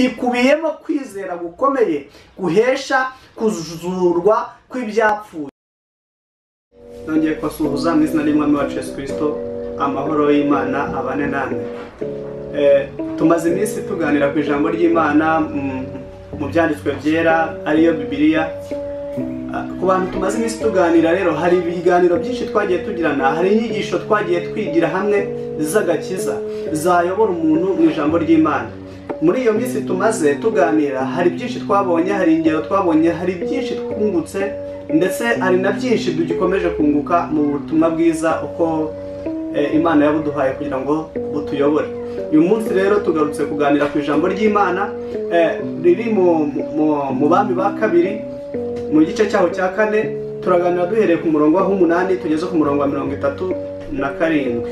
ikubiyemo kwizera gukomeye guhesha kuzurwa kw'ibyapfuye. Nongeye kubasuhuza mu izina ry'Umwami wacu Yesu Kristo, amahoro y'Imana abane namwe. Tumaze iminsi tuganira ku ijambo ry'Imana mu byanditswe byera ariyo Bibiliya. Ku bantu tumaze iminsi tuganira rero, hari ibiganiro byinshi twagiye tugirana, hari inyigisho twagiye twigira hamwe z'agakiza zayobora umuntu mu ijambo ry'Imana. Muri iyo minsi tumaze tuganira, hari byinshi twabonye, hari ingero twabonye, hari byinshi twungutse, ndetse hari na byinshi tugikomeje kunguka mu butumwa bwiza uko Imana yabuduhaye kugira ngo butuyobore. Uyu munsi rero tugarutse kuganira ku ijambo ry'Imana riri mu Bami ba kabiri mu gice cyaho cya 4. Turaganira duhereye ku murongo wa 8 tugeze ku murongo wa 37.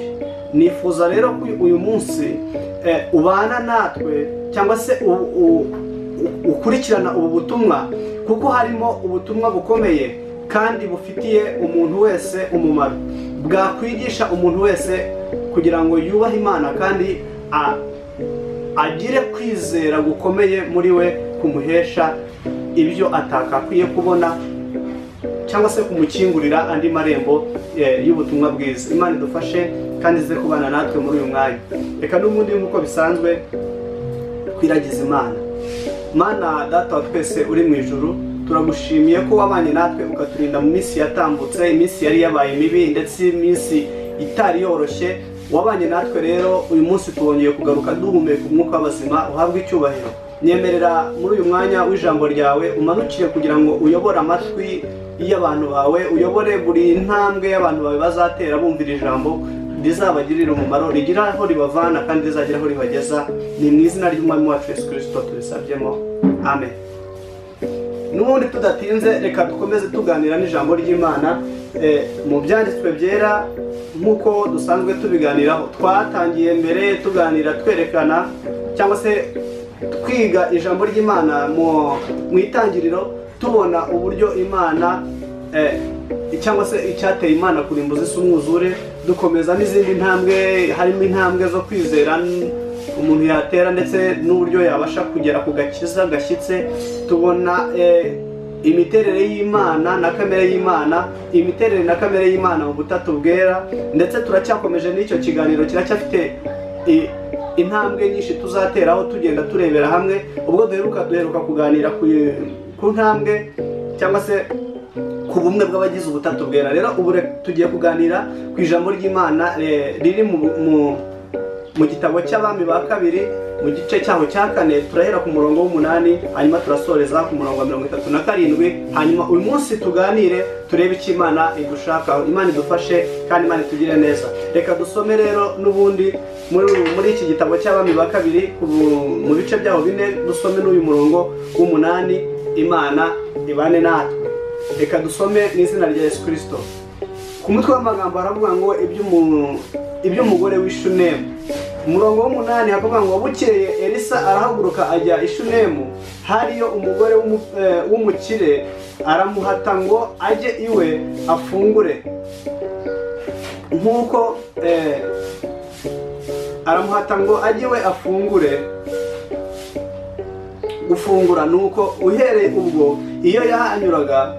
Nifuza rero ko uyu munsi ubana natwe cyangwa se ukurikirana ubu butumwa, kuko harimo ubutumwa bukomeye kandi bufitiye umuntu wese umumaro, bwakwigisha umuntu wese kugira ngo yubahe Imana kandi agire kwizera gukomeye muri we kumuhesha ibyo atakakwiye kubona cyangwa se kumukingurira andi marembo y'ubutumwa bwiza. Imana idufashe kandi ize kubana natwe muri uyu mwanya. Reka n'ubundi nk'uko bisanzwe twiragiza Imana. Mana Data wa twese uri mu ijuru, turagushimiye ko wabanye natwe ukaturinda mu minsi yatambutse, iminsi yari yabaye mibi ndetse iminsi itari yoroshye. Wabanye natwe rero, uyu munsi tubongeye kugaruka duhumeka umwuka w'abazima. Uhabwe icyubahiro. Nyemerera muri uyu mwanya w'ijambo ryawe umanukire kugira ngo uyobore amatwi y'abantu bawe, uyobore buri ntambwe y'abantu bawe bazatera bumvira ijambo, rizabagirira umumaro, rigira aho ribavana kandi rizagira aho ribageza. Ni mu izina ry'Umwami wacu Yesu Kristo tubisabyemo, amen. N'ubundi tudatinze, reka dukomeze tuganira n'ijambo ry'Imana mu byanditswe byera nk'uko dusanzwe tubiganiraho. Twatangiye mbere tuganira twerekana cyangwa se twiga ijambo ry'Imana mu itangiriro, tubona uburyo Imana cyangwa se icyateye Imana kurimbuza isi umwuzure. Dukomeza n'izindi ntambwe, harimo intambwe zo kwizera umuntu yatera ndetse n'uburyo yabasha kugera ku gakiza gashyitse. Tubona imiterere y'Imana na kamere y'Imana, imiterere na kamere y'Imana mu butatu bwera, ndetse turacyakomeje n'icyo kiganiro kiracyafite intambwe nyinshi tuzateraho tugenda turebera hamwe. Ubwo duheruka kuganira ku ntambwe cyangwa se ku bumwe bw'abagize ubutatu bwera. Rero ubu tugiye kuganira ku ijambo ry'Imana riri mu gitabo cy'Abami ba kabiri mu gice cyaho cya 4. Turahera ku murongo w'8 hanyuma turasoreza ku murongo wa 37. Hanyuma uyu munsi tuganire turebe icyo Imana idushakaho. Imana idufashe kandi Imana itugire neza. Reka dusome rero n'ubundi muri iki gitabo cy'Abami ba kabiri mu bice byaho 4, dusome n'uyu murongo w'8. Imana ibane natwe. Reka dusome mu izina rya Yesu Kristo. Ku mutwe w'amagambo haravuga ngo iby'umugore w'Ishunemu. Umurongo w'8 havuga ngo bukeye Elisa arahaguruka ajya i Shunemu, hariyo umugore w'umukire, aramuhata ngo ajye iwe afungure. Nk'uko aramuhata ngo ajye iwe afungure. Gufungura nuko uhereye ubwo iyo yahanyuraga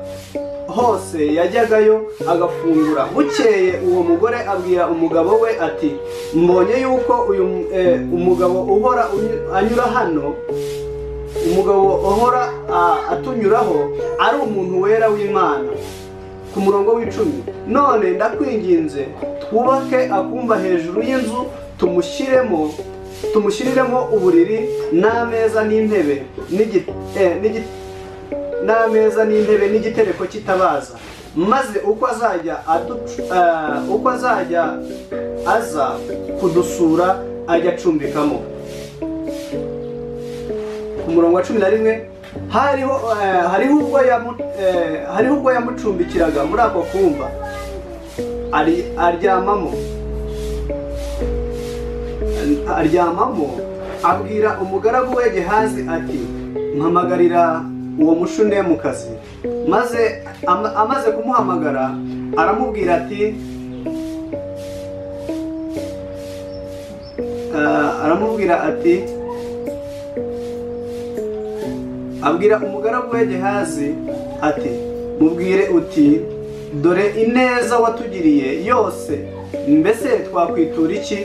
hose yajyagayo agafungura. Bukeye uwo mugore abwira umugabo we ati, mbonye yuko uyu umugabo uhora anyura hano, umugabo uhora atunyuraho ari umuntu wera w'Imana. Ku murongo w'10, none ndakwinginze twubake akumba hejuru y'inzu, tumushyiriremo uburiri n'ameza n'intebe n'igitereko cy'itabaza, maze uko azajya aza kudusura ajya acumbikamo. Ku murongo wa 11, hariho ubwo yamucumbikiraga muri ako kumba aryamamo, abwira umugaragu we Gehazi ati, mpamagarira uwo mushunemukazi. Maze amaze kumuhamagara aramubwira ati, aramubwira ati abwira umugaragu we Gehazi ati mubwire uti dore ineza watugiriye yose, mbese twakwitura iki?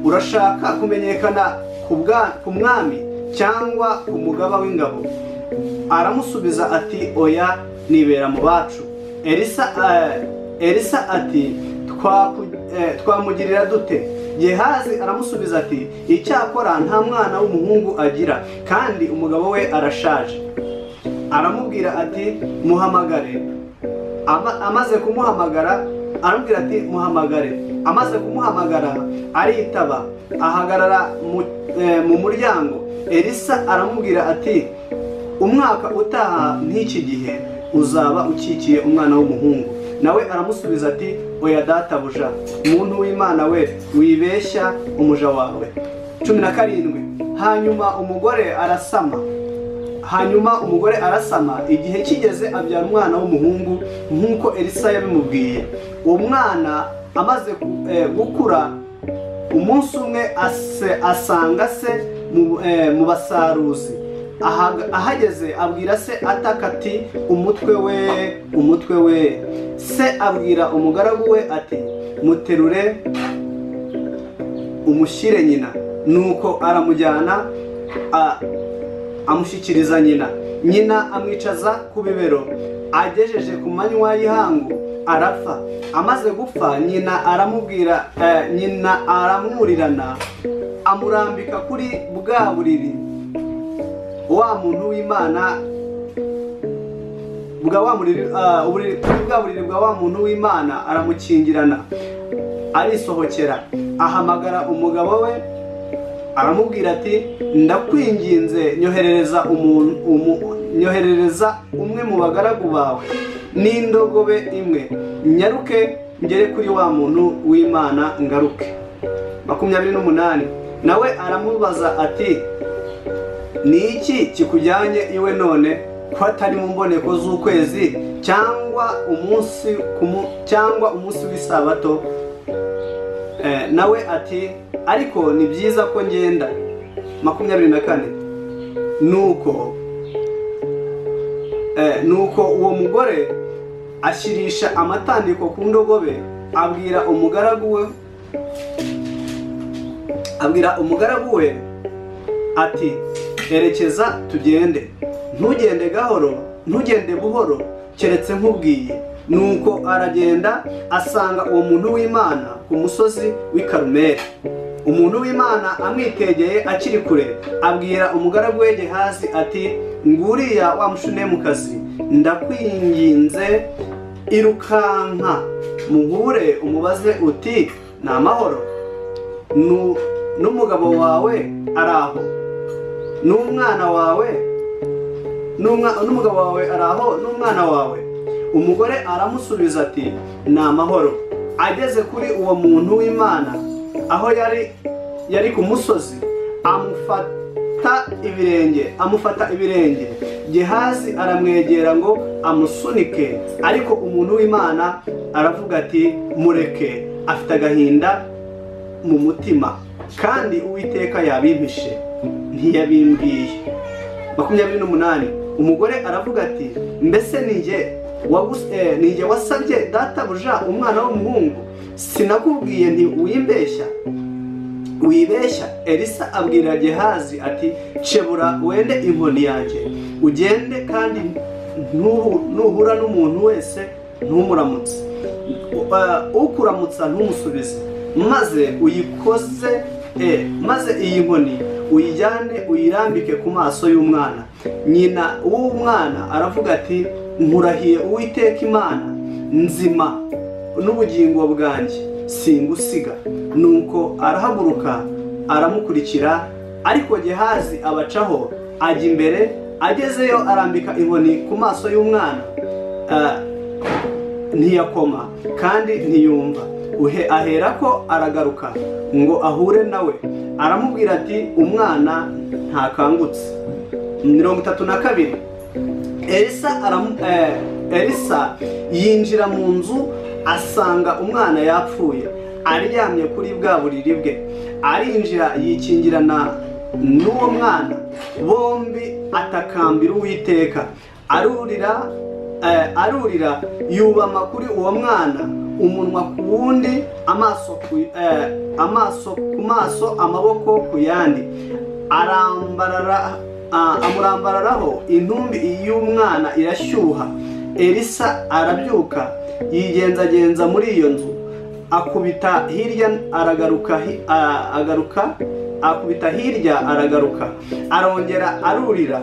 Urashaka kumenyekana ku mwami cyangwa ku mugaba w'ingabo? Aramusubiza ati oya, nibera mu bacu. Elisa ati twamugirira dute? Gehazi aramusubiza ati icyakora nta mwana w'umuhungu agira, kandi umugabo we arashaje. Aramubwira ati muhamagare. Amaze kumuhamagara aramubwira ati muhamagare. Amaze kumuhamagara aritaba, ahagarara mu muryango. Elisa aramubwira ati umwaka utaha nk'iki gihe uzaba ukikiye umwana w'umuhungu. Nawe aramusubiza ati oya databuja, muntu w'Imana we, wibeshya umuja wawe. 17. Hanyuma umugore arasama, igihe kigeze abyara umwana w'umuhungu nk'uko Elisa yabimubwiye. Uwo mwana amaze gukura, umunsi umwe asanga se mu basaruzi. Ahageze abwira se ataka ati umutwe we. Se abwira umugaragu we ati muterure umushyire nyina. Nuko aramujyana amushyikiriza nyina. Nyina amwicaza ku bibero. Agejeje ku manywa y'ihangu arapfa. Amaze gupfa, nyina aramwurirana amurambika kuri bwa buriri wa muntu w'Imana bwa wa muntu w'Imana aramukingirana, arisohokera. Ahamagara umugabo we aramubwira ati ndakwinginze nyoherereza umwe mu bagaragu bawe n'indogobe imwe, nyaruke ngere kuri wa muntu w'Imana ngaruke. 28. Nawe aramubaza ati ni iki kikujyanye iwe none, ko atari mu mboneko z'ukwezi cyangwa umunsi w'isabato? Nawe ati ariko ni byiza ko ngenda. 24. Nuko uwo mugore ashyirisha amatandiko ku ndogobe, abwira umugaragu we ati erekeza tugende, ntugende buhoro keretse nkubwiye. Nuko aragenda asanga uwo muntu w'Imana ku musozi w'i Karumeli. Umuntu w'Imana amwitegeye akiri kure, abwira umugaragu we Gehazi ati nguriya wa mushunemukazi, ndakwinginze irukanka muhure umubaze uti ni amahoro, n'umugabo wawe araho, n'umwana wawe, n'umugabo wawe araho, n'umwana wawe. Umugore aramusubiza ati ni amahoro. Ageze kuri uwo muntu w'Imana aho yari ku musozi, amufata ibirenge. Gehazi aramwegera ngo amusunike, ariko umuntu w'Imana aravuga ati mureke, afite agahinda mu mutima, kandi Uwiteka yabimpishe ntiyabimbwiye. 28. Umugore aravuga ati mbese ninjye wasabye databuja umwana w'umuhungu? Sinakubwiye nti wibeshya? Elisa abwira Gehazi ati cebura wende inkoni yanjye ugende, kandi nuhura n'umuntu wese ntumuramutse. Ukuramutsa ntumusubize, maze iyi nkoni uyijyane uyirambike ku maso y'umwana. Nyina w'umwana aravuga ati nkurahiye Uwiteka Imana nzima n'ubugingo bwanjye singusiga. Nuko arahaguruka aramukurikira, ariko Gehazi abacaho ajya imbere. Agezeyo arambika inkoni ku maso y'umwana, ntiyakoma kandi ntiyumva. Aherako aragaruka ngo ahure nawe, aramubwira ati umwana ntakangutse. 32. Elisa yinjira mu nzu asanga umwana yapfuye aryamye kuri bwa buriri bwe. Arinjira n'uwo mwana bombi atakambira Uwiteka. Arurira yubama kuri uwo mwana, umunwa ku wundi, amaso ku maso, amaboko ku yandi. Amurambararaho intumbi y'umwana irashyuha. Elisa arabyuka yigenzagenza muri iyo nzu, akubita hirya aragaruka, arongera arurira,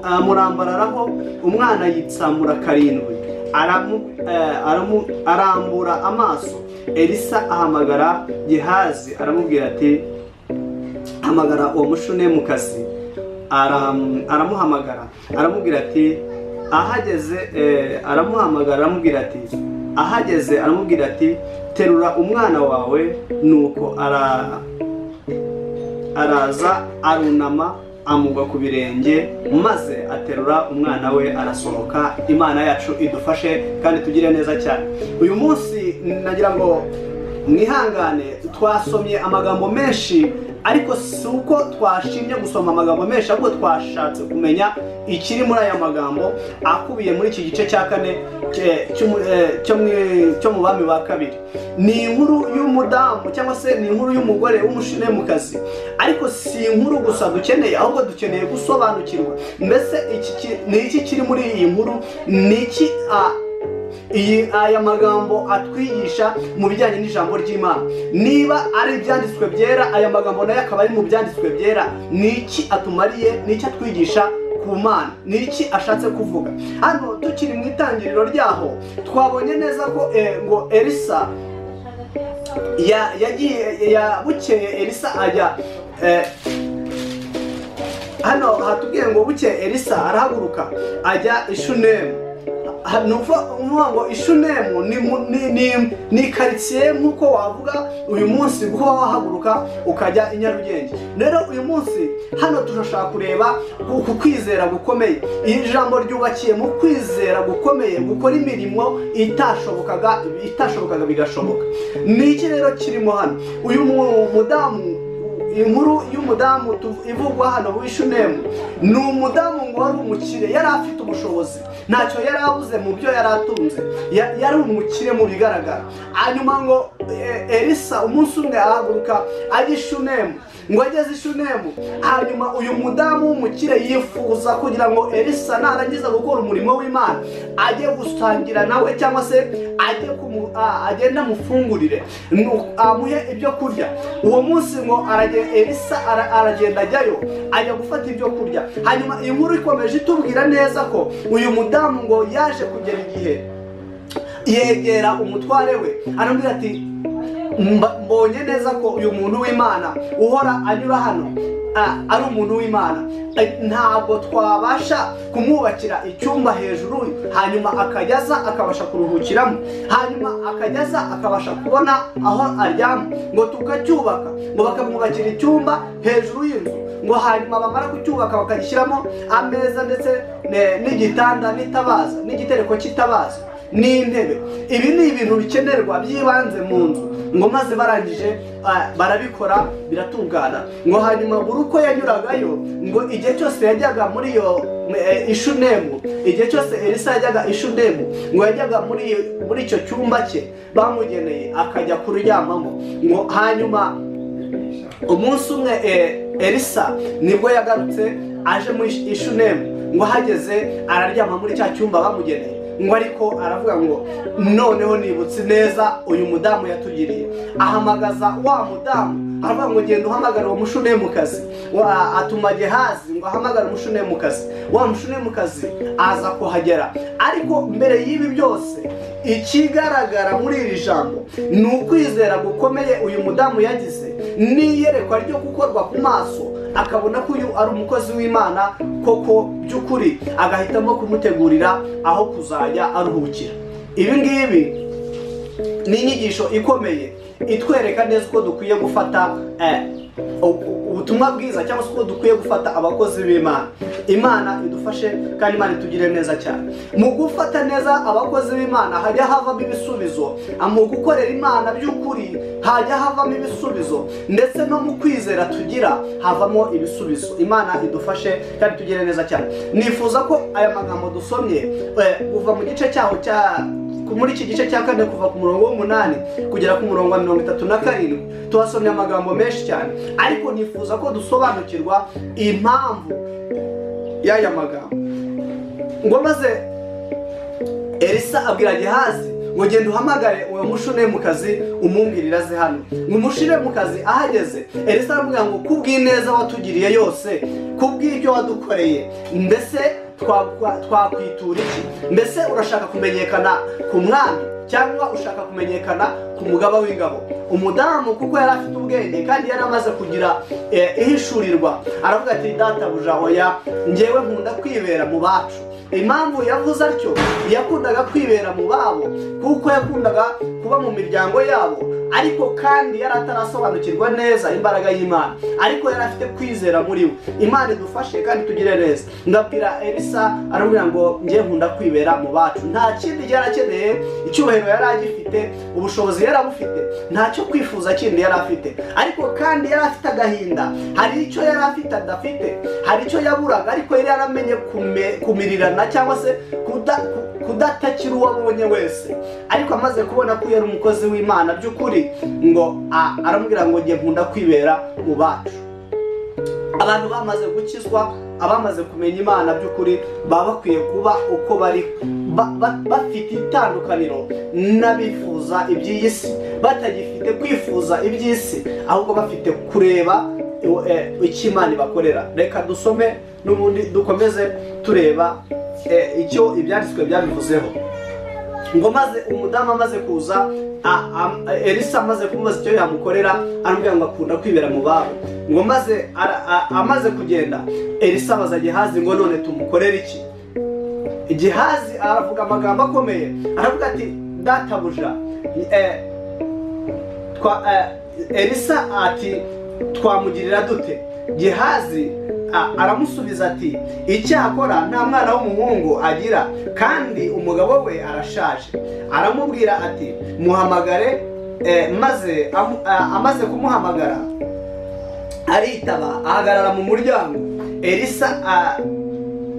amurambararaho. Umwana yitsamura karindwi, arambura amaso. Elisa ahamagara Gehazi aramubwira ati, hamagara uwo mushunemukazi. Aramuhamagara aramubwira ati, ahageze aramubwira ati, terura umwana wawe. Nuko araza arunama amugwa ku birenge, maze aterura umwana we arasohoka. Imana yacu idufashe kandi tugire neza cyane. Uyu munsi nagira ngo mwihangane, twasomye amagambo menshi, ariko si uko twashimye gusoma amagambo menshi, ahubwo twashatse kumenya ikiri muri aya magambo akubiye muri iki gice cya 4 cyo mu Bami ba kabiri. Ni inkuru y'umudamu cyangwa se ni inkuru y'umugore w'umushunemukazi, ariko si inkuru gusa dukeneye, ahubwo dukeneye gusobanukirwa mbese ni iki kiri muri iyi nkuru, ni iki aya magambo atwigisha mu bijyanye n'ijambo ry'Imana. Niba ari ibyanditswe byera, aya magambo nayo akaba ari mu byanditswe byera, ni iki atumariye, ni iki atwigisha ku Mana, ni iki ashatse kuvuga. Hano tukiri mu itangiriro ryaho twabonye neza ko ngo Elisa bukeye Elisa ajya hano hatubwiye ngo bukeye Elisa arahaguruka ajya i Shunemu. Nuvuga ngo Ishunemu ni karitsiye nk'uko wavuga uyu munsi kuba wahaguruka ukajya i Nyarugenge. Rero uyu munsi hano turashaka kureba ku kwizera gukomeye. Iri jambo ryubakiye mu kwizera gukomeye, gukora imirimo itashobokaga bigashoboka. Ni iki rero kirimo hano? Uyu mudamu, inkuru y'umudamu ivugwa hano w'Ishunemu, ni umudamu ngo wari umukire, yari afite ubushobozi, ntacyo yari abuze mu byo yari atunze, yari umukire mu bigaragara. Hanyuma ngo Elisa umunsi umwe ahaguruka ajya i Shunemu. Ngo ageze i Shunemu, hanyuma uyu mudamu w'umukire yifuza kugira ngo Elisa narangiza gukora umurimo w'Imana ajye gusangira nawe, cyangwa se agenda amufungurire, amuhe ibyo kurya. Uwo munsi ngo Elisa aragenda ajyayo, ajya gufata ibyo kurya. Hanyuma iyi nkuru ikomeje itubwira neza ko uyu mudamu ngo yaje kugera igihe yegera umutware we, aramubwira ati, mbonye neza ko uyu muntu w'Imana uhora anyura hano ari umuntu w'Imana, ntabwo twabasha kumwubakira icyumba hejuru, hanyuma akajyaza akabasha kuruhukiramo, hanyuma akajyaza akabasha kubona aho aryama, ngo tukacyubaka, ngo bakamwubakira icyumba hejuru y'inzu, ngo hanyuma bamara kucyubaka bakagishyiramo ameza ndetse n'igitanda n'itabaza n'igitereko cy'itabaza n'intebe. Ibi ni ibintu bikenerwa by'ibanze mu nzu, ngo maze barangije barabikora biratungana. Ngo hanyuma buri uko yanyuragayo, ngo igihe cyose yajyaga muri iyo Ishunemu, igihe cyose Elisa yajyaga i Shunemu, ngo yajyaga muri icyo cyumba cye bamugeneye akajya kuryamamo. Ngo hanyuma umunsi umwe Elisa nibwo yagarutse aje muri Ishunemu, ngo hageze araryama muri cya cyumba bamugeneye. Ngo ariko aravuga ngo noneho nibutse neza uyu mudamu yatugiriye. Ahamagaza wa mudamu, aravuga ngo genda uhamagara uwo mushunemukazi. Atuma Gehazi ngo ahamagare umushunemukazi. Wa mushunemukazi aza kuhagera. Ariko mbere y'ibi byose, ikigaragara muri iri jambo ni ukwizera gukomeye uyu mudamu yagize, n'iyerekwa ryo gukorwa ku maso, akabona ko uyu ari umukozi w'Imana koko by'ukuri, agahitamo kumutegurira aho kuzajya aruhukira. Ibi ngibi ni inyigisho ikomeye itwereka neza uko dukwiye gufata ubutumwa bwiza, cyangwa se uko dukwiye gufata abakozi b'Imana. Imana idufashe kandi Imana itugire neza cyane. Mu gufata neza abakozi b'Imana hajya havamo ibisubizo, mu gukorera Imana by'ukuri hajya havamo ibisubizo, ndetse no mu kwizera tugira havamo ibisubizo. Imana idufashe kandi tugire neza cyane. Nifuza ko aya magambo dusomye kuva mu gice cyaho muri iki gice cya 4 kuva ku murongo w'8 kugera ku murongo wa 37 tuhasomye amagambo menshi cyane, ariko nifuza ko dusobanukirwa impamvu y'aya magambo. Ngo maze Elisa abwira Gehazi ngo genda uhamagare uwo mushunemukazi umumbwirira aze hano. Ngo umushunemukazi ahageze, Elisa aramubwira ngo kubw'ineza watugiriye yose, kubw'ibyo wadukoreye, mbese twakwitura iki? Mbese urashaka kumenyekana ku mwami cyangwa ushaka kumenyekana ku mugaba w'ingabo? Umudamu kuko yari afite ubwenge kandi yari amaze kugira ihishurirwa, aravuga ati databuja oya, njyewe nkunda kwibera mu bacu. Impamvu yavuze atyo, yakundaga kwibera mu babo kuko yakundaga kuba mu miryango yabo, ariko kandi yari atarasobanukirwa neza imbaraga y'Imana, ariko yari afite kwizera muri we. Imana idufashe kandi tugire neza. Ndabwira Elisa aramubwira ngo njye nkunda kwibera mu bacu. Nta kindi yari akeneye, icyubahiro yari agifite, ubushobozi yari abufite, ntacyo kwifuza kindi yari afite, ariko kandi yari afite agahinda. Hari icyo yari afite adafite, hari icyo yaburaga, ariko yari yaramenye kumirirana cyangwa se kudatakira uwo abonye wese. Ariko amaze kubona ko yari umukozi w'Imana by'ukuri, ngo aramubwira ngo njye nkunda kwibera mu bacu. Abantu bamaze gukizwa, abamaze kumenya Imana by'ukuri, baba bakwiye kuba uko bari, bafite itandukaniro n'abifuza iby'iyi si, batagifite kwifuza iby'isi, ahubwo bafite kureba icyo Imana ibakorera. Reka dusome n'ubundi dukomeze tureba icyo ibyanditswe byabivuzeho. Ngo maze umudamu amaze kuza, Elisa amaze kumubaza icyo yamukorera, aramubwira ngo akunda kwibera mu babo. Ngo maze amaze kugenda, Elisa abaza Gehazi ngo none tumukorere iki? Gehazi aravuga amagambo akomeye, aravuga ati databuja, Elisa ati twamugirira dute? Gehazi aramusubiza ati icyakora nta mwana w'umuhungu agira kandi umugabo we arashaje. Aramubwira ati muhamagare, maze amaze kumuhamagara aritaba, ahagarara mu muryango. Elisa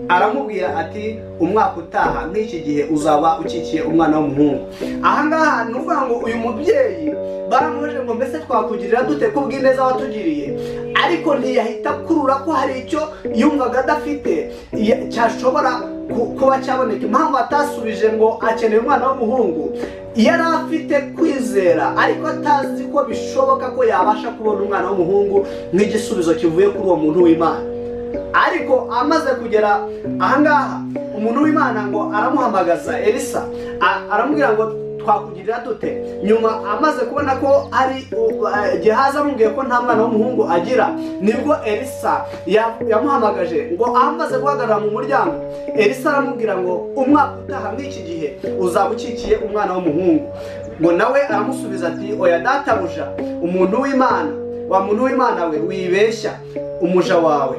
aramubwira ati umwaka utaha nk'iki gihe uzaba ukikiye umwana w'umuhungu. Ahangaha ni ukuvuga ngo uyu mubyeyi baramubajije ngo mbese twakugirira dute kubw'ineza watugiriye, ariko ntiyahita kurura ko hari icyo yumvaga adafite cyashobora kuba cyaboneka. Impamvu atasubije ngo akeneye umwana w'umuhungu, yari afite kwizera, ariko atazi ko bishoboka ko yabasha kubona umwana w'umuhungu nk'igisubizo kivuye kuri uwo muntu w'Imana. Ariko amaze kugera ahangaha, umuntu w'Imana ngo aramuhamagaza Elisa, aramubwira ngo twakugirira dute? Nyuma amaze kubona ko ari Gehazi amubwiye ko nta mwana w'umuhungu agira, nibwo Elisa yamuhamagaje. Ngo amaze guhagarara mu muryango, Elisa aramubwira ngo umwaka utaha nk'iki gihe uzaba ukikiye umwana w'umuhungu. Ngo nawe aramusubiza ati oya databuja, umuntu w'Imana, wa muntu w'Imana we, wibeshya umuja wawe.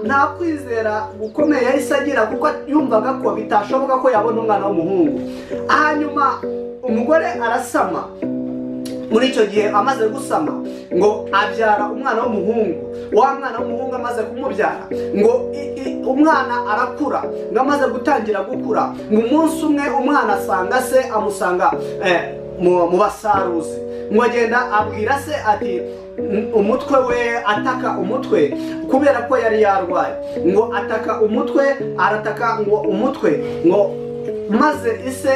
Nta kwizera gukomeye yahise agira, kuko yumvaga ko bitashoboka ko yabona umwana w'umuhungu. Hanyuma umugore arasama. Muri icyo gihe amaze gusama, ngo abyara umwana w'umuhungu. Wa mwana w'umuhungu amaze kumubyara, ngo umwana arakura. Ngo amaze gutangira gukura, ngo umunsi umwe umwana asanga se, amusanga mu basaruzi. Ngo agenda abwira se ati umutwe we, ataka umutwe kubera ko yari yarwaye. Ngo ataka umutwe, arataka ngo umutwe. Ngo maze ise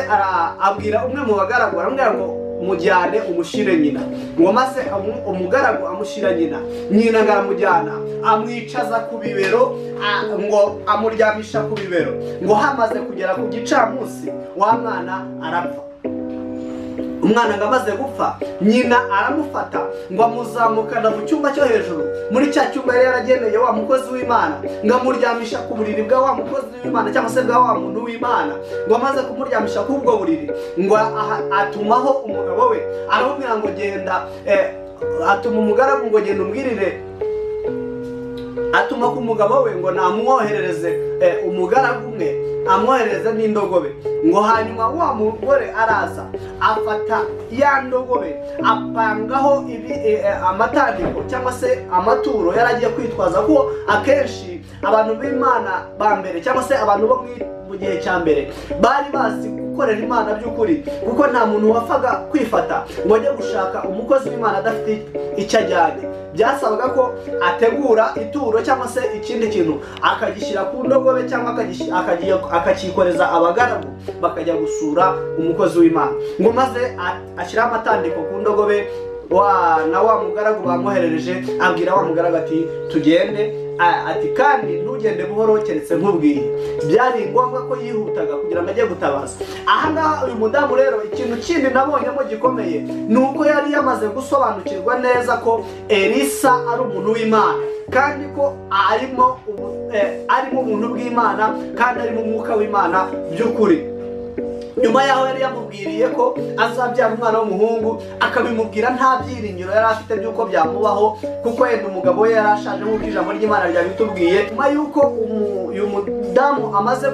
abwira umwe mu bagaragu, aramubwira ngo mujyane umushyire nyina. Ngo maze umugaragu amushyira nyina, nyina aramujyana amwicaza ku bibero, ngo amuryamisha ku bibero. Ngo hamaze kugera ku gicamunsi, wa mwana arapfa. Umwana ngo amaze gupfa, nyina aramufata ngo amuzamukana mu cyumba cyo hejuru, muri cya cyumba yari yarageneye wa mukozi w'Imana, ngo amuryamisha ku buriri bwa wa mukozi w'Imana cyangwa se bwa wa muntu w'Imana. Ngo amaze kumuryamisha ku ubwo buriri, ngo atumaho umugabo we, aramubwira ngo genda, atuma umugaragu ngo genda umbwirire atuma ku mugabo we ngo namwoherereze umugaragu umwe amwoherereze n'indogobe, ngo hanyuma wa mugore araza afata ya ndogobe apangaho amatandiko cyangwa se amaturo yaragiye kwitwaza ko akenshi abantu b'Imana ba mbere cyangwa se abantu bo mu gihe cya mbere bari bazi gukorera Imana by'ukuri, kuko nta muntu wapfaga kwifata ngo ajye gushaka umukozi w'Imana adafite icyo ajyanye. Byasabaga ko ategura ituro cyangwa se ikindi kintu akagishyira ku ndogobe cyangwa akakikoreza abagaragu bakajya gusura umukozi w'Imana, ngo maze ashyiraho amatandiko ku ndogobe. Na wa mugaragu bamwoherereje abwira wa mugaragu ati tugende, ati kandi ntugende buhoro keretse nkubwiye. Byari ngombwa ko yihutaga kugira ngo ajye gutabaza. Ahangaha uyu mudamu rero ikintu kindi nabonyemo gikomeye ni uko yari yamaze gusobanukirwa neza ko Elisa ari umuntu w'Imana, kandi ko arimo umuntu bw'Imana kandi arimo umwuka w'Imana by'ukuri. Nyuma yaho yari yamubwiriye ko azabyara umwana w'umuhungu, akabimubwira nta byiringiro yari afite by'uko byamubaho, kuko yenda umugabo we yari ashaje nk'uko ijambo ry'Imana ryabitubwiye. Nyuma y'uko uyu mudamu amaze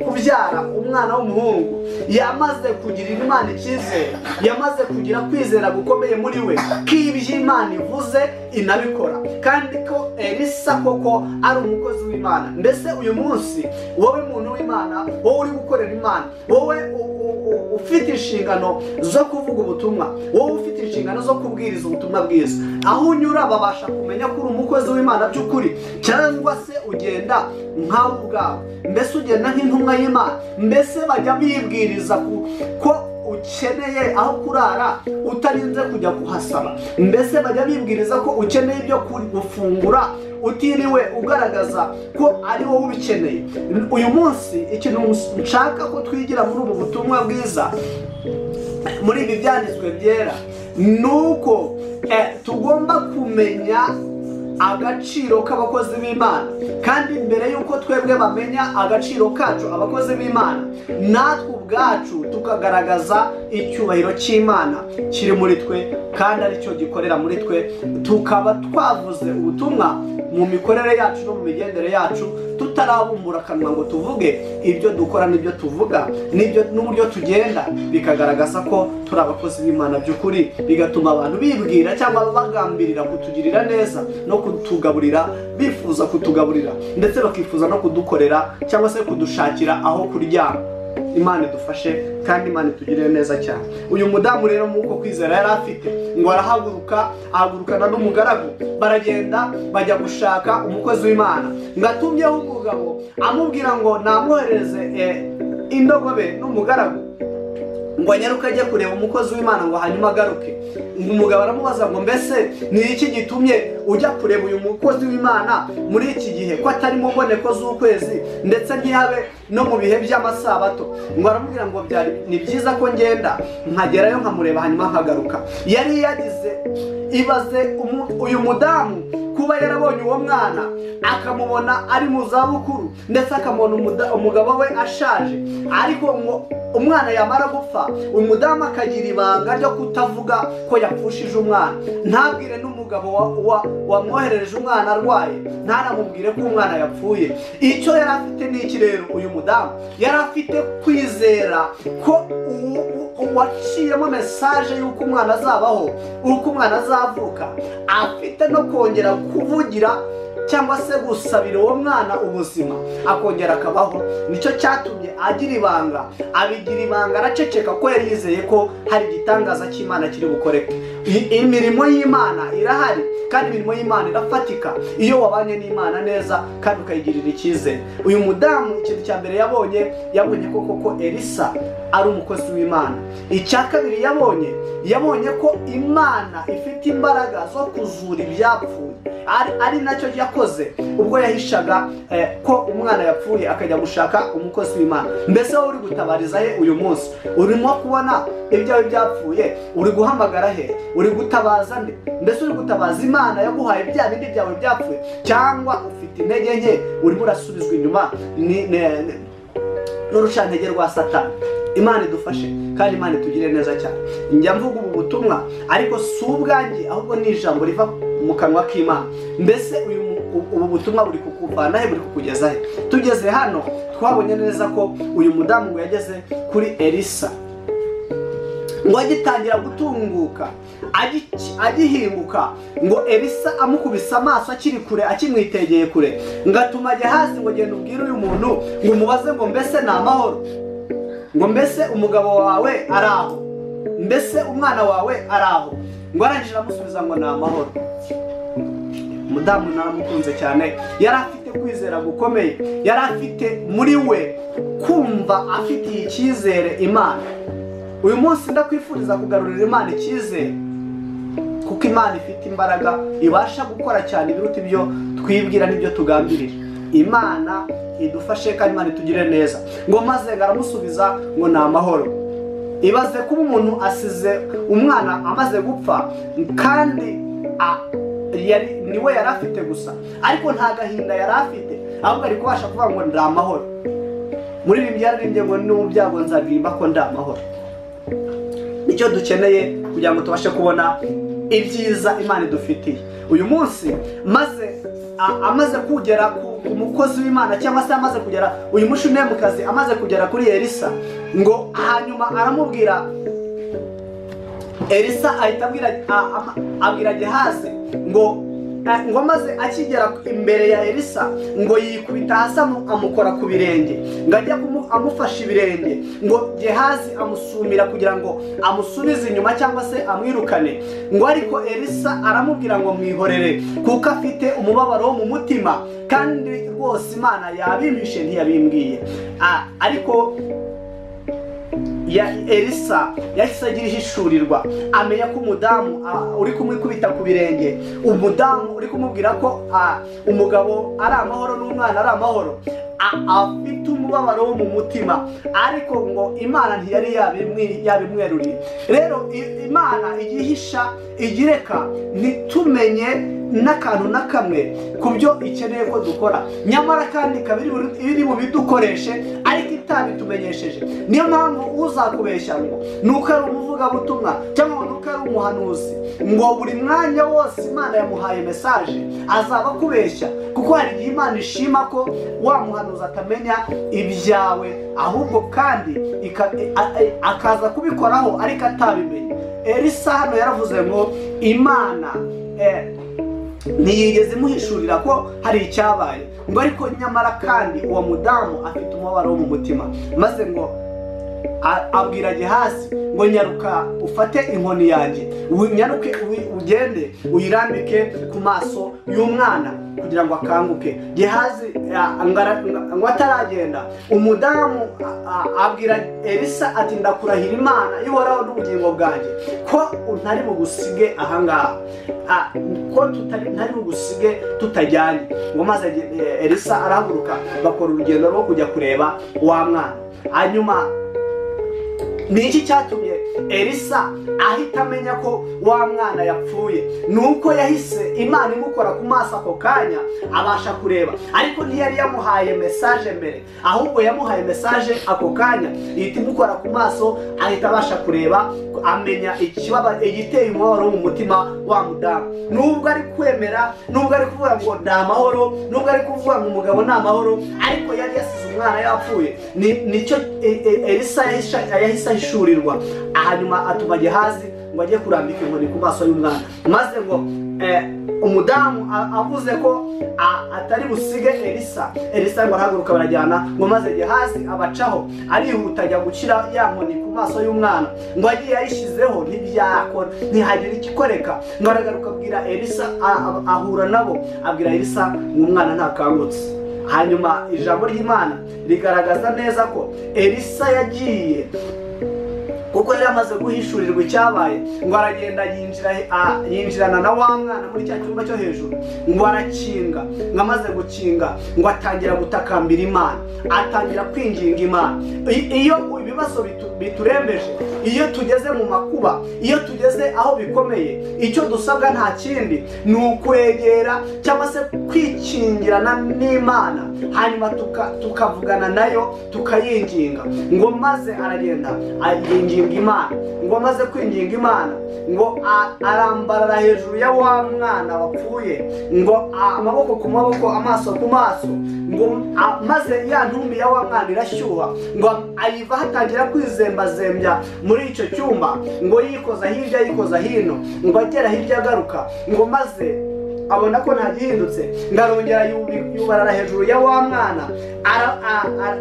kubyara umwana w'umuhungu, yamaze kugirira Imana icyizere, yamaze kugira kwizera gukomeye muri we ko ibyo Imana ivuze inabikora, kandi ko Elisa koko ari umukozi w'Imana. Mbese uyu munsi wowe muntu w'Imana, wowe uri gukorera Imana, wowe ufite inshingano zo kuvuga ubutumwa, wowe ufite inshingano zo kubwiriza ubutumwa bwiza, aho unyura babasha kumenya ko uri umukozi w'Imana by'ukuri, cyangwa se ugenda nkawe ubwawe, mbese ugenda nk'intumwa y'Imana, mbese bajya bibwiriza ko ukeneye aho kurara utarinze kujya kuhasaba, mbese bajya bibwiriza ko ukeneye ibyo gufungura utiriwe ugaragaza ko ari wowe ubikeneye. Uyu munsi ikintu nshaka ko twigira muri ubu butumwa bwiza, muri ibi byanditswe byera, ni uko tugomba kumenya agaciro k'abakozi b'Imana, kandi mbere y'uko twebwe bamenya agaciro kacu abakozi b'Imana, natwe ubwacu tukagaragaza icyubahiro cy'Imana kiri muri twe kandi aricyo gikorera muri twe, tukaba twavuze ubutumwa mu mikorere yacu no mu migendere yacu, tutarabumbura akanwa ngo tuvuge ibyo dukora n'ibyo tuvuga n'uburyo tugenda, bikagaragaza ko turi abakozi b'Imana by'ukuri, bigatuma abantu bibwira cyangwa bagambirira kutugirira neza no kutugaburira, bifuza kutugaburira ndetse bakifuza no kudukorera cyangwa se kudushakira aho kuryama. Imana idufashe kandi Imana itugirire neza cyane. Uyu mudamu rero nk'uko kwizera yari afite, ngo ahagurukana n'umugaragu, baragenda bajya gushaka umukozi w'Imana, ngo atumyeho umugabo amubwira ngo namwohereze indogobe n'umugaragu ngo anyaruke ajye kureba umukozi w'Imana ngo hanyuma agaruke. Umugabo aramubaza ngo mbese ni iki gitumye ujya kureba uyu mukozi w'Imana muri iki gihe, ko atari mu mboneko z'ukwezi ndetse ntihabe no mu bihe by'amasabato? Ngo aramubwira ngo ni byiza ko ngenda nkagerayo nkamureba hanyuma nkagaruka. Yari yagize ibaze uyu mudamu kuba yarabonye uwo mwana akamubona ari mu zabukuru ndetse akamubona umugabo we ashaje, ariko ngo umwana yamara gupfa umudamu akagira ibanga ryo kutavuga ko yapfushije umwana, ntabwire n'umugabo wamwoherereje umwana arwaye, ntaramubwire ko umwana yapfuye. Icyo yari afite ni iki rero? Uyu mudamu yari afite kwizera ko uwaciyemo mesaje y'uko umwana azabaho, uko umwana azavuka, afite no kongera kuvugira cyangwa se gusabira uwo mwana ubuzima akongera akabaho. Nicyo cyatumye agira ibanga, abigira ibanga, araceceka ko yari yizeye ko hari igitangaza cy'Imana kiri bukoreke. Imirimo y'Imana irahari kandi imirimo y'Imana irafatika iyo wabanye n'Imana neza kandi ukayigirira icyizere. Uyu mudamu ikintu cya mbere yabonye ko koko Elisa ari umukozi w'Imana. Icya kabiri yabonye ko Imana ifite imbaraga zo kuzura ibyapfuye, ari nacyo yakoze ubwo yahishaga ko umwana yapfuye akajya gushaka umukozi w'Imana. Mbese wowe uri gutabariza he uyu munsi? Urimo kubona ibyawe byapfuye, uri guhamagara he? Uri gutabaza nde? Mbese uri gutabaza Imana yaguhaye bya bindi byawe byapfuye, cyangwa ufite intege nke urimo urasubizwa inyuma n'urushantege rwa Satani? Imana idufashe kandi Imana itugire neza cyane. Njya mvuga ubu butumwa ariko si ubwanjye, ahubwo ni ijambo riva mu kanwa k'Imana. Mbese ubu butumwa buri kukuvana he, buri kukugeza he? Tugeze hano twabonye neza ko uyu mudamu ngo yageze kuri Elisa, ngo agitangira gutunguka agihinguka, ngo Elisa amukubise amaso akiri kure, akimwitegeye kure, ngatuma Gehazi ngo genda ubwire uyu muntu ngo umubaze ngo mbese ni amahoro, ngo mbese umugabo wawe ari aho, mbese umwana wawe ari aho. Ngo arangije amusubiza ngo ni amahoro. Umudamu naramukunze cyane, yari afite kwizera gukomeye, yari afite muri we kumva afitiye icyizere Imana. Uyu munsi ndakwifuriza kugarurira Imana icyizere, kuko Imana ifite imbaraga, ibasha gukora cyane ibiruta ibyo twibwira n'ibyo tugambirira. Imana idufashe kandi Imana itugire neza. Ngo maze aramusubiza ngo ni amahoro. Ibaze kuba umuntu asize umwana amaze gupfa, kandi niwe yari afite gusa, ariko nta gahinda yari afite, ahubwo ari kubasha kuvuga ngo ndi amahoro. Muri ibi byaririmbye ngo ni mu byago nzaririmba ko ndi amahoro. Nicyo dukeneye kugira ngo tubashe kubona ibyiza Imana idufitiye. Uyu munsi amaze kugera ku mukozi w'Imana, cyangwa se amaze kugera uyu mushunemukazi amaze kugera kuri Elisa, ngo hanyuma aramubwira, Elisa ahita abwira Gehazi ngo maze akigera imbere ya Elisa ngo yikubita hasi amukora ku birenge, ngo ajya amufasha ibirenge, ngo Gehazi amusumira kugira ngo amusubize inyuma cyangwa se amwirukane. Ngo ariko Elisa aramubwira ngo mwihorere, kuko afite umubabaro wo mu mutima, kandi rwose Imana yabimpishe ntiyabimbwiye. Ariko Elisa yahise agira ihishurirwa, amenya ko umudamu uri kumwikubita ku birenge, umudamu uri kumubwira ko umugabo ari amahoro n'umwana ari amahoro, afite umubabaro wo mu mutima, ariko ngo Imana ntiyari yabimweruriye. Rero Imana igihisha igireka ntitumenye n'akantu na kamwe ku byo ikeneye ko dukora, nyamara kandi ikaba iri bubidukoreshe ariko itabitumenyesheje. Niyo mpamvu uzakubeshya ngo nuko ari umuvugabutumwa cyangwa nuko ari umuhanuzi, ngo buri mwanya wose Imana yamuhaye mesaje azaba akubeshya, kuko hari igihe Imana ishima ko wa muhanuzi atamenya ibyawe, ahubwo kandi akaza kubikoraho ariko atabimenye. Elisa hano yaravuze ngo Imana ntiyigeze imuhishurira ko hari icyabaye, ngo ariko nyamara kandi uwo mudamu afite umubabaro wo mu mutima. Maze ngo abwira Gehazi ngo nyaruka ufate inkoni yanjye, unyaruke ugende uyirambike ku maso y'umwana kugira ngo akanguke. Gehazi ngo ataragenda, umudamu abwira Elisa ati ndakurahira Imana ihoraho n'ubugingo bwanjye ko ntari bugusige ahangaha, ko ntari bugusige tutajyanye. Ngo maze Elisa arahaguruka bakora urugendo rwo kujya kureba wa mwana. Hanyuma ni iki cyatumye Elisa ahita amenya ko wa mwana yapfuye? Nuko yahise Imana imukora ku maso ako kanya abasha kureba, ariko ntiyari yamuhaye mesaje mbere, ahubwo yamuhaye mesaje ako kanya ihita imukora ku maso, ahita abasha kureba, amenya igiteye umubabaro wo mu mutima wa mudamu. Nubwo ari kwemera, nubwo ari kuvuga ngo ndi amahoro, nubwo ari kuvuga ngo umugabo ni amahoro, ariko yari yasize umwana yapfuye. Nicyo Elisa yahise ahishurirwa. Hanyuma atuma Gehazi ngo ajye kurambika inkoni ku maso y'umwana. Maze ngo umudamu avuze ko atari busige Elisa ngo arahaguruka barajyana. Ngo maze Gehazi abacaho arihuta ajya gushyira ya nkoni ku maso y'umwana, ngo agiye yayishyizeho ntibyakora, ntihagira ikikoreka. Ngo aragaruka abwira Elisa, ahura nabo abwira Elisa ngo umwana ntakangutse. Hanyuma ijambo ry'Imana rigaragaza neza ko Elisa yagiye, kuko yari amaze guhishurirwa icyabaye, ngo aragenda yinjirana na wa mwana muri cya cyumba cyo hejuru, ngo arakinga. Ngo amaze gukinga, ngo atangira gutakambira Imana, atangira kwinginga Imana. Iyo ibibazo biturembeje, iyo tugeze mu makuba, iyo tugeze aho bikomeye, icyo dusabwa nta kindi ni ukwegera cyangwa se dukingirana n'Imana, hanyuma tukavugana nayo tukayinginga. Ngo maze aragenda ayinginga Imana, ngo maze kwinginga Imana, ngo arambarara hejuru ya wa mwana wapfuye, ngo amaboko ku maboko, amaso ku maso, ngo maze ya ntumbi ya wa mwana irashyuha, ngo ayiva hatangira kwizembazembya muri icyo cyumba, ngo yikoza hirya yikoza hino, ngo agera hirya agaruka, ngo maze abona ko nta gihindutse, ngarongera yubarara hejuru ya wa mwana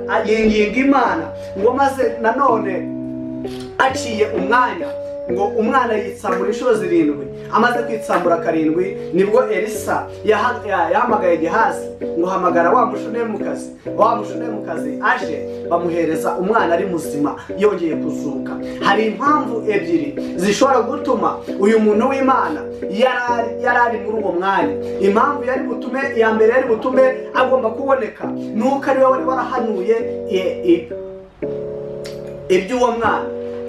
ayinginga Imana, ngo maze nanone aciye umwanya, ngo umwana yitsambura inshuro 7. Amaze kwitsambura 7 nibwo Elisa yahamagaye Gehazi, ngo hamagara wa mushunemukazi. Wa mushunemukazi aje bamuhereza umwana ari muzima yongeye kuzuka. Hari impamvu ebyiri zishobora gutuma uyu muntu w'Imana yarari muri uwo mwanya. Impamvu yari butume, iya mbere yari butume agomba kuboneka, nuko ari we wari warahanuye iby'uwo mwana.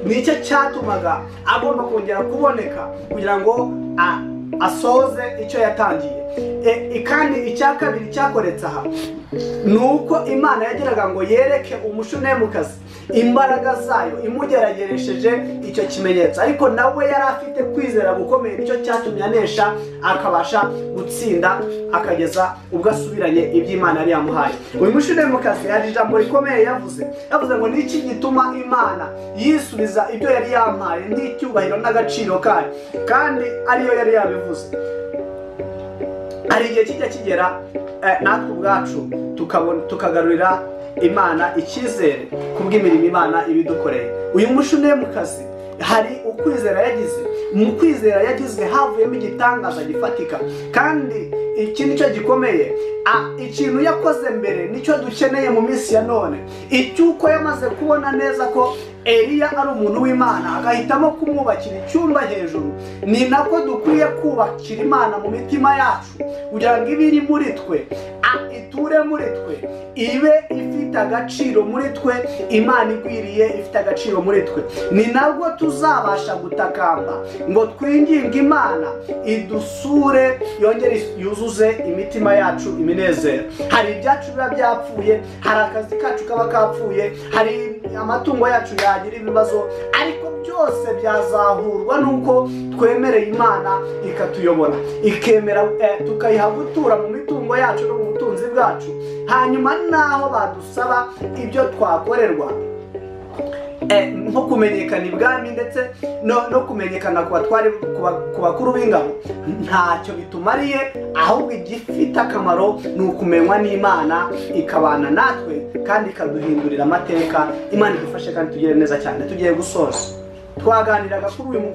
Nicyo cyatumaga agomba kongera kuboneka kugira ngo asoze icyo yatangiye. Kandi icya kabiri cyakoretse aha nuko Imana yagiraga ngo yereke umushunemukazi imbaraga zayo imugerageresheje icyo kimenyetso, ariko nawe yari afite kwizera gukomeye, nicyo cyatumye anesha akabasha gutsinda akageza ubwo asubiranye iby'Imana yari yamuhaye. Uyu mushunemukazi hari ijambo rikomeye yavuze ngo niki gituma Imana yisubiza ibyo yari yampaye n'icyubahiro n'agaciro kayo, kandi ariyo yari yabivuze. Hari igihe kijya kigera natwe ubwacu tukagarurira Imana icyizere kubw'imirimo Imana ibidukoreye. Uyu mushunemukazi hari ukwizera yagize, mu kwizera yagize havuyemo igitangaza gifatika, kandi iki nicyo gikomeye. Ikintu yakoze mbere nicyo dukeneye mu minsi ya none, icyuko yamaze kubona neza ko Eliya ari umuntu w'Imana agahitamo kumwubakira icyumba hejuru, ni nako dukwiye kubakira Imana mu mitima yacu kugira ngo ibe iri muri twe, iture muri twe, ibe ifite agaciro muri twe, Imana igwiriye ifite agaciro muri twe. Ni nabwo tuzabasha gutakamba ngo twinginge Imana idusure, yongere yuzuze imitima yacu iminezero. Hari ibyacu biba byapfuye, hari akazi kacu kaba kapfuye, hari amatungo yacu yagira ibibazo, ariko byose byazahurwa nuko twemereye Imana ikatuyobora, ikemera tukayiha gutura mu mitungo yacu no mu butunzi bwacu. Hanyuma naho badusaba ibyo twakorerwa, nko kumenyekana ibwami ndetse no kumenyekana ku bakuru b'ingabo, ntacyo bitumariye, ahubwo igifite akamaro ni ukumenywa n'Imana ikabana natwe kandi ikaduhindurira amateka. Imana idufashe kandi tugire neza cyane. Tugiye gusoza, twaganiraga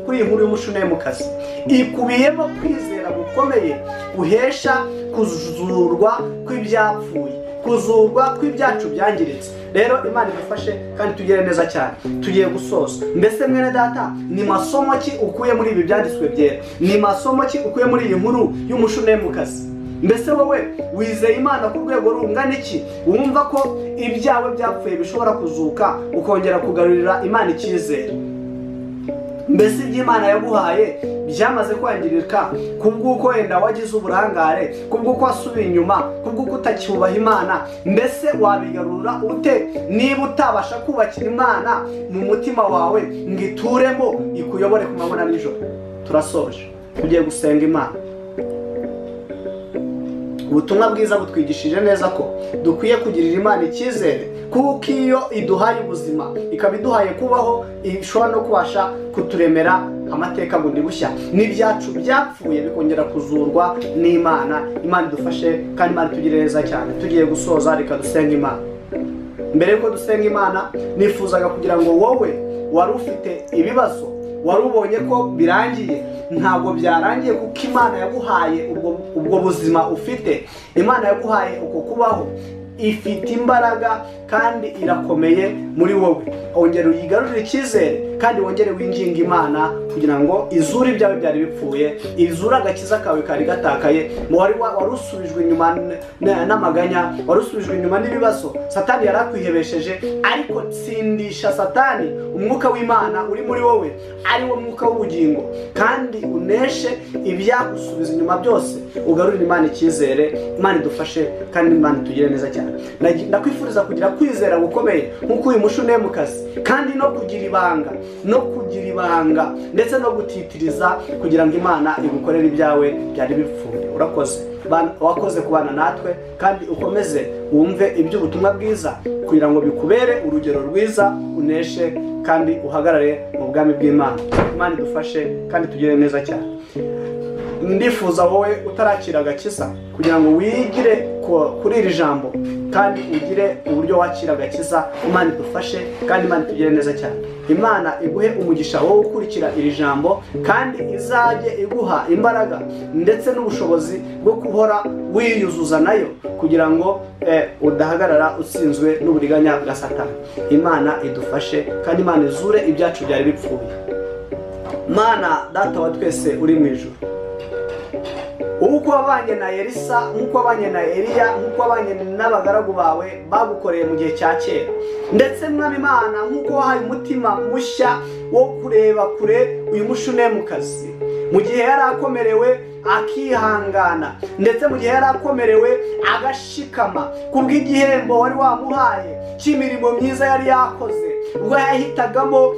kuri iyi nkuru y'umushunemukazi, ikubiyemo kwizera gukomeye guhesha kuzurwa kw'ibyapfuye, kuzurwa kw'ibyacu byangiritse. Rero Imana idufashe kandi tugire neza cyane. Tugiye gusoza. Mbese mwene data, ni masomo ki ukuye muri ibi byanditswe byera? Ni masomo ki ukuye muri iyi nkuru y'umushunemukazi? Mbese wowe wizeye Imana ku rwego rungana iki wumva ko ibyawe byapfuye bishobora kuzuka ukongera kugarurira Imana icyizere? Mbese iby'Imana yaguhaye byamaze kwangirika kubw'uko wenda wagize uburangare, kubw'uko wasubiye inyuma, kubw'uko utacyubaha Imana? Mbese wabigarura ute niba utabasha kubakira Imana mu mutima wawe ngo ituremo ikuyobore ku manywa na nijoro? Turasoje, tugiye gusenga Imana. Ubutumwa bwiza butwigishije neza ko dukwiye kugirira Imana icyizere, kuko iyo iduhaye ubuzima ikaba iduhaye kubaho, ishobora no kubasha kuturemera amateka bundi bushya, n'ibyacu byapfuye bikongera kuzurwa n'Imana. Imana idufashe kandi Imana tugire neza cyane. Tugiye gusoza, reka dusenga Imana. Mbere yuko dusenga Imana, nifuzaga kugira ngo wowe wari ufite ibibazo, wari ubonye ko birangiye, ntabwo byarangiye, kuko Imana yaguhaye ubwo buzima ufite, Imana yaguhaye uko kubaho, ifite imbaraga kandi irakomeye muri wowe. Ongera uyigarurire icyizere kandi wongere winginga Imana kugira ngo izure ibyawe byari bipfuye, izure agakiza kawe kari gatakaye, wari usubijwe inyuma n'amaganya, wari usubijwe inyuma n'ibibazo Satani yari akwihebesheje. Ariko tsindisha Satani, umwuka w'Imana uri muri wowe ari wo mwuka w'ubugingo, kandi uneshe ibyagusubiza inyuma byose, ugarurire Imana icyizere. Imana idufashe kandi Imana itugire neza cyane. Ndakwifuriza kugira kwizera gukomeye nk'uko uyu Mushunemukazi, kandi no kugira ibanga ndetse no gutitiriza kugira ngo Imana igukorere ibyawe byari bipfuye. Urakoze, wakoze kubana natwe, kandi ukomeze wumve iby'ubutumwa bwiza kugira ngo bikubere urugero rwiza, uneshe kandi uhagarare mu bwami bw'Imana. Imana idufashe kandi tugire neza cyane. Ndifuza wowe utarakira agakiza kugira ngo wigire kuri iri jambo kandi ugire uburyo wakira agakiza. Imana idufashe kandi Imana itugire neza cyane. Imana iguhe umugisha wowe ukurikira iri jambo, kandi izajye iguha imbaraga ndetse n'ubushobozi bwo guhora wiyuzuza nayo kugira ngo udahagarara utsinzwe n'uburiganya bwa Satani. Imana idufashe kandi Imana izure ibyacu byari bipfuye. Mana Data wa twese uri mu ijuru, uko wabanye na Elisa, nk'uko wabanye na Eliya, nk'uko wabanye n'abagaragu bawe bagukoreye mu gihe cya kera, ndetse Mwami Imana nk'uko wahaye umutima mushya wo kureba kure uyu Mushunemukazi mu gihe yari akomerewe akihangana, ndetse mu gihe yari akomerewe agashikama kubw'igihembo wari wamuhaye cy'imirimo myiza yari yakoze, ubwo yahitagamo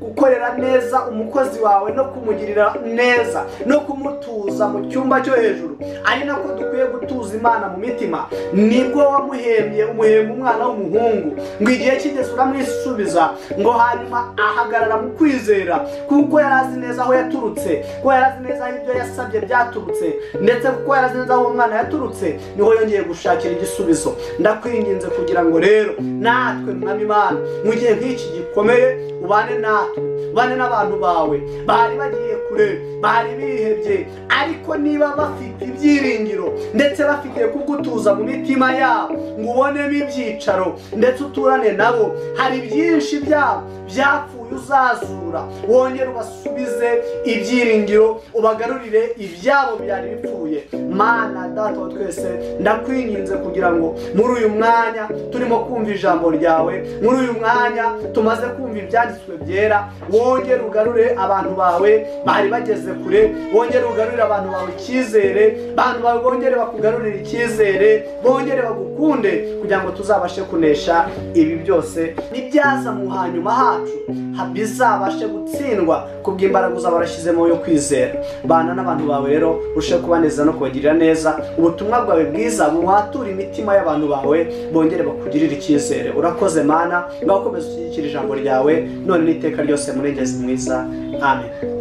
gukorera neza umukozi wawe no kumugirira neza no kumutuza mu cyumba cyo hejuru. Ari nako dukwiye gutuza Imana mu mitima. Nibwo wamuhembye umuhemba umwana w'umuhungu, ngo igihe kigeze uramwisubiza, ngo hanyuma ahagarara mu kwizera, kuko yari azi neza aho yaturutse, kuko yari azi neza aho ibyo yasabye byaturutse, ndetse kuko yari azi neza aho umwana yaturutse, niho yongeye gushakira igisubizo. Ndakwinginze kugira ngo rero natwe Mwami Imana mu gihe nk'iki gikomeye ubane natwe, ubane n'abantu bawe bari bagiye kure, bari bihebye, ariko niba bafite ibyiringiro ndetse bafite kugutuza mu mitima yabo ngo ubonemo ibyicaro ndetse uturane nabo, hari byinshi byabo byapfuye uzazura, wongere ubasubize ibyiringiro, ubagarurire ibyabo byari bipfuye. Mana Data wa twese, ndakwinginze kugira ngo muri uyu mwanya turimo kumva ijambo ryawe, muri uyu mwanya tumaze kumva ibyanditswe byera, wongere ugarure abantu bawe bari bageze kure, wongere ugarurire abantu bawe icyizere, abantu bawe bongere bakugarurire icyizere, bongere bagukunde kugira ngo tuzabashe kunesha ibi byose n'ibyaza mu hanyuma hacu bizabashe gutsindwa kubw'imbaraga uzaba warashyizemo yo kwizera. Bana n'abantu bawe rero urusheho kubaneza no kubagirira neza, ubutumwa bwawe bwiza buwatura imitima y'abantu bawe, bongere bakugirire icyizere. Urakoze Mana, ngaho komeza ushyigikira ijambo ryawe none n'iteka ryose, murengezi mwiza. Amen.